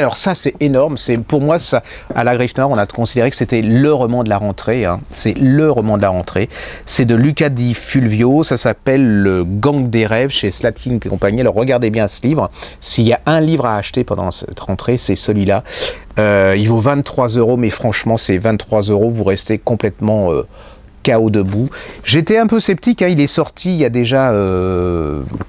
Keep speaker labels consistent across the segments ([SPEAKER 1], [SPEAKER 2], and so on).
[SPEAKER 1] Alors ça, c'est énorme. C'est pour moi, ça, à la Griffe Noire, on a considéré que c'était le roman de la rentrée. Hein. C'est le roman de la rentrée. C'est de Luca Di Fulvio. Ça s'appelle Le Gang des rêves chez Slatkin et compagnie. Alors regardez bien ce livre. S'il y a un livre à acheter pendant cette rentrée, c'est celui-là. Il vaut 23 €, mais franchement, c'est 23 €. Vous restez complètement KO debout. J'étais un peu sceptique, hein, il est sorti il y a déjà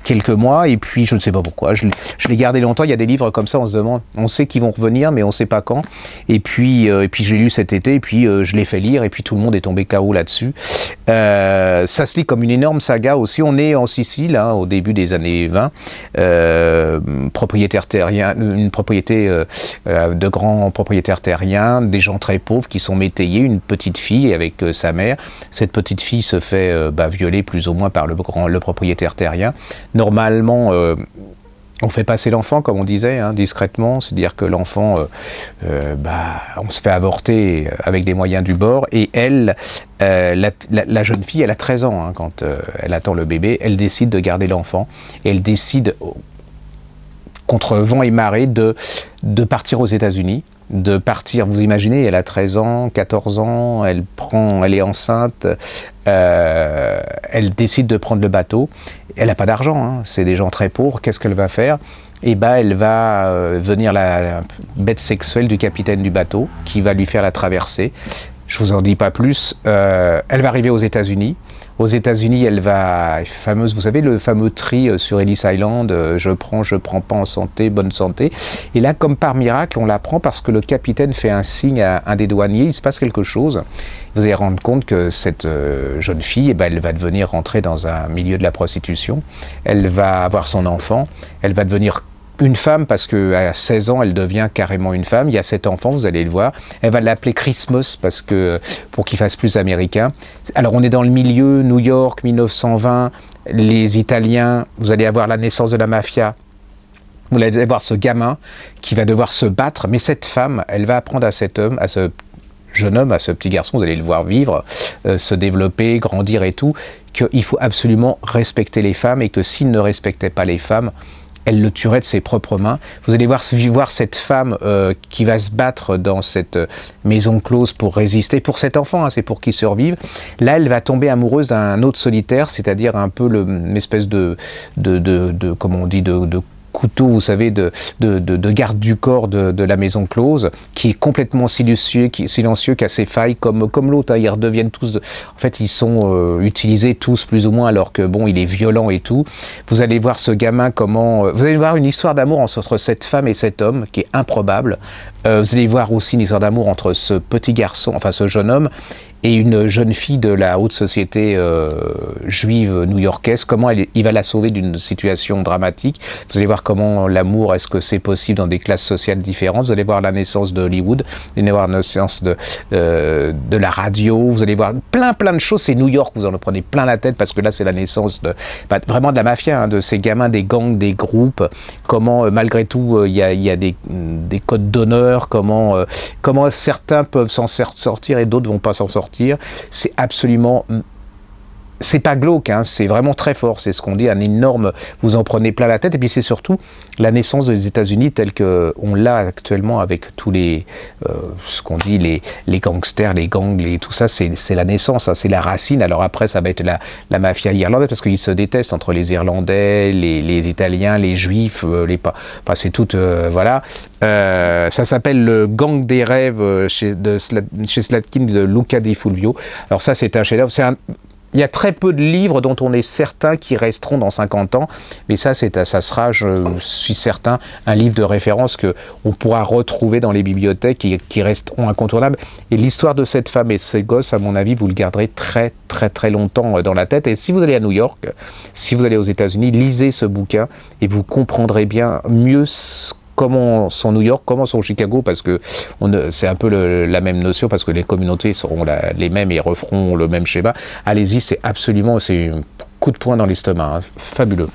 [SPEAKER 1] quelques mois, et puis je ne sais pas pourquoi, je l'ai gardé longtemps. Il y a des livres comme ça, on se demande, on sait qu'ils vont revenir, mais on ne sait pas quand. Et puis j'ai lu cet été, et puis je l'ai fait lire, et puis tout le monde est tombé KO là-dessus. Ça se lit comme une énorme saga aussi. On est en Sicile, hein, au début des années 20, propriétaire terrien, une propriété de grands propriétaires terriens, des gens très pauvres qui sont métayers, une petite fille avec sa mère. Cette petite fille se fait violer plus ou moins par le propriétaire terrien. Normalement, on fait passer l'enfant, comme on disait, hein, discrètement, c'est-à-dire que l'enfant, on se fait avorter avec des moyens du bord, et elle, la jeune fille, elle a 13 ans, hein, quand elle attend le bébé, elle décide de garder l'enfant, et elle décide, contre vent et marée, de partir aux États-Unis. De partir, vous imaginez, elle a 13 ans, 14 ans, elle est enceinte, elle décide de prendre le bateau, elle n'a pas d'argent, hein, c'est des gens très pauvres, qu'est-ce qu'elle va faire? Eh ben, elle va devenir la bête sexuelle du capitaine du bateau, qui va lui faire la traversée. Je vous en dis pas plus. Elle va arriver aux États-Unis. Aux États-Unis, elle va, fameuse, vous savez, le fameux tri sur Ellis Island, je prends pas en santé, bonne santé. Et là, comme par miracle, on l'apprend parce que le capitaine fait un signe à un des douaniers, il se passe quelque chose. Vous allez rendre compte que cette jeune fille, elle va devenir rentrer dans un milieu de la prostitution. Elle va avoir son enfant, elle va devenir une femme, parce qu'à 16 ans, elle devient carrément une femme. Il y a cet enfant, vous allez le voir. Elle va l'appeler Christmas, pour qu'il fasse plus américain. Alors, on est dans le milieu, New York, 1920, les Italiens, vous allez avoir la naissance de la mafia. Vous allez voir ce gamin qui va devoir se battre, mais cette femme, elle va apprendre à cet homme, à ce jeune homme, à ce petit garçon, vous allez le voir vivre, se développer, grandir et tout, qu'il faut absolument respecter les femmes, et que s'il ne respectait pas les femmes, elle le tuerait de ses propres mains. Vous allez voir cette femme qui va se battre dans cette maison close pour résister, pour cet enfant, hein, c'est pour qu'il survive. Là, elle va tomber amoureuse d'un autre solitaire, c'est-à-dire un peu une espèce de comment on dit, de couteau, vous savez, de garde du corps de la maison close, qui est complètement silencieux, qui a ses failles, comme l'autre, hein, ils redeviennent tous, en fait, ils sont utilisés tous plus ou moins, alors que bon, il est violent et tout. Vous allez voir ce gamin, vous allez voir une histoire d'amour entre cette femme et cet homme, qui est improbable. Vous allez voir aussi une histoire d'amour entre ce petit garçon, enfin ce jeune homme, et une jeune fille de la haute société juive new-yorkaise, comment il va la sauver d'une situation dramatique. Vous allez voir comment l'amour, est-ce que c'est possible dans des classes sociales différentes. Vous allez voir la naissance de Hollywood, vous allez voir la naissance de la radio, vous allez voir plein de choses. C'est New York, vous en prenez plein la tête, parce que là c'est la naissance vraiment de la mafia, hein, de ces gamins, des gangs, des groupes, comment malgré tout il y a des codes d'honneur, comment certains peuvent s'en sortir et d'autres vont pas s'en sortir. C'est absolument, c'est pas glauque, hein, c'est vraiment très fort, c'est ce qu'on dit, un énorme, vous en prenez plein la tête. Et puis c'est surtout la naissance des États-Unis telle qu'on l'a actuellement, avec tous les, ce qu'on dit, les gangsters, les gangs, tout ça, c'est la naissance, hein, c'est la racine. Alors après, ça va être la mafia irlandaise, parce qu'ils se détestent entre les Irlandais, les Italiens, les Juifs, c'est tout, voilà. Ça s'appelle Le Gang des rêves chez Slatkin de Luca Di Fulvio. Alors ça, c'est un chef-d'œuvre. Il y a très peu de livres dont on est certain qu'ils resteront dans 50 ans, mais ça sera, je suis certain, un livre de référence qu'on pourra retrouver dans les bibliothèques, qui resteront incontournables. Et l'histoire de cette femme et de ses gosses, à mon avis, vous le garderez très très très longtemps dans la tête. Et si vous allez à New York, si vous allez aux États-Unis, lisez ce bouquin et vous comprendrez bien mieux comment sont New York, comment sont Chicago, parce que c'est un peu la même notion, parce que les communautés seront les mêmes et referont le même schéma. Allez-y, c'est un coup de poing dans l'estomac, hein, fabuleux.